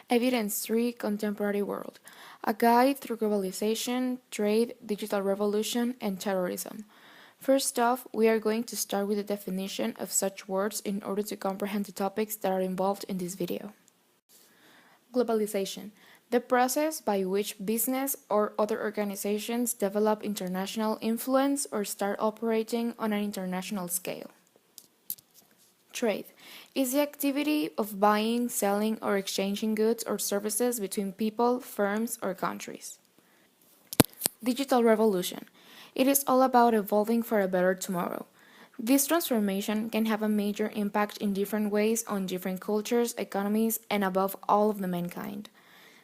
Evidence 3 Contemporary World, a guide through globalization, trade, digital revolution, and terrorism. First off, we are going to start with the definition of such words in order to comprehend the topics that are involved in this video. Globalization, the process by which business or other organizations develop international influence or start operating on an international scale. Trade is the activity of buying, selling, or exchanging goods or services between people, firms, or countries. Digital revolution. It is all about evolving for a better tomorrow. This transformation can have a major impact in different ways on different cultures, economies, and above all of the mankind.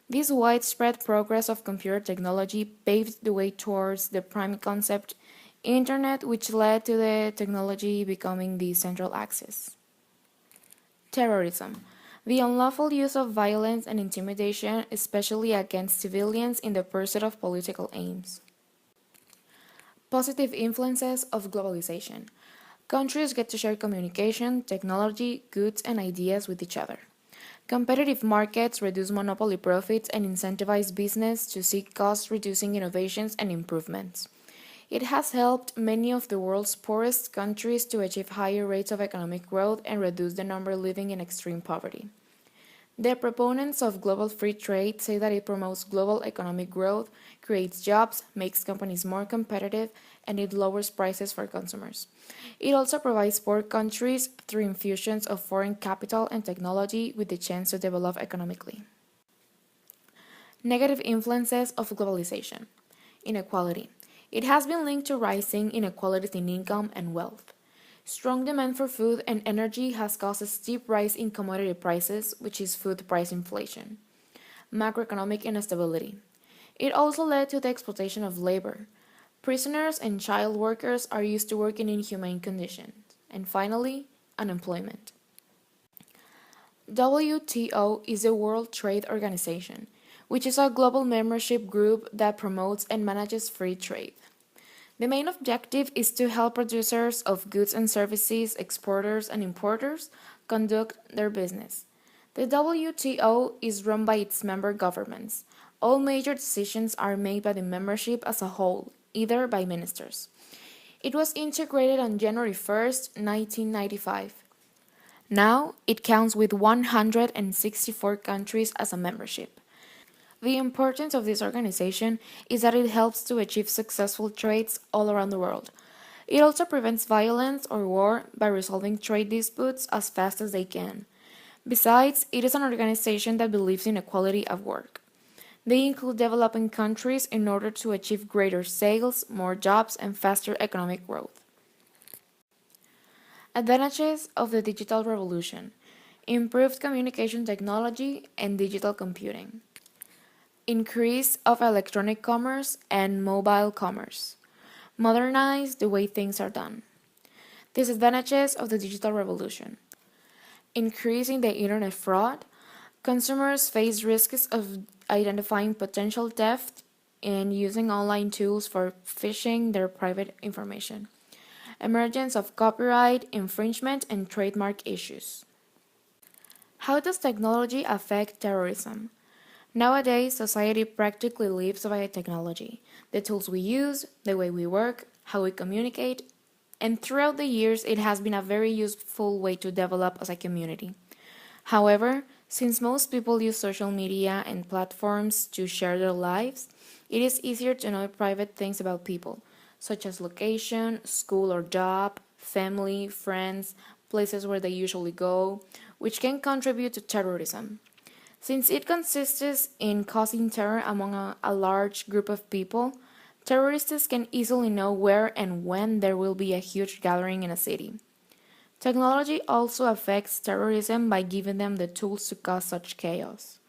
This widespread progress of computer technology paved the way towards the prime concept, Internet, which led to the technology becoming the central axis. Terrorism. The unlawful use of violence and intimidation, especially against civilians in the pursuit of political aims. Positive influences of globalization. Countries get to share communication, technology, goods, and ideas with each other. Competitive markets reduce monopoly profits and incentivize business to seek cost-reducing innovations and improvements. It has helped many of the world's poorest countries to achieve higher rates of economic growth and reduce the number living in extreme poverty. The proponents of global free trade say that it promotes global economic growth, creates jobs, makes companies more competitive, and it lowers prices for consumers. It also provides poor countries, through infusions of foreign capital and technology, with the chance to develop economically. Negative influences of globalization. Inequality. It has been linked to rising inequalities in income and wealth. Strong demand for food and energy has caused a steep rise in commodity prices, which is food price inflation. Macroeconomic instability. It also led to the exploitation of labor. Prisoners and child workers are used to work in inhumane conditions. And finally, unemployment. WTO is the World Trade Organization, which is a global membership group that promotes and manages free trade. The main objective is to help producers of goods and services, exporters and importers, conduct their business. The WTO is run by its member governments. All major decisions are made by the membership as a whole, either by ministers. It was integrated on January 1st, 1995. Now, it counts with 164 countries as a membership. The importance of this organization is that it helps to achieve successful trades all around the world. It also prevents violence or war by resolving trade disputes as fast as they can. Besides, it is an organization that believes in equality at work. They include developing countries in order to achieve greater sales, more jobs, and faster economic growth. Advantages of the digital revolution: improved communication technology and digital computing. Increase of electronic commerce and mobile commerce. Modernize the way things are done. Disadvantages of the digital revolution: increase in the internet fraud. Consumers face risks of identifying potential theft and using online tools for phishing their private information. Emergence of copyright infringement and trademark issues. How does technology affect terrorism? Nowadays, society practically lives via technology. The tools we use, the way we work, how we communicate, and throughout the years it has been a very useful way to develop as a community. However, since most people use social media and platforms to share their lives, it is easier to know private things about people, such as location, school or job, family, friends, places where they usually go, which can contribute to terrorism. Since it consists in causing terror among a large group of people, terrorists can easily know where and when there will be a huge gathering in a city. Technology also affects terrorism by giving them the tools to cause such chaos,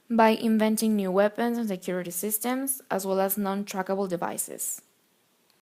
by inventing new weapons and security systems, as well as non-trackable devices.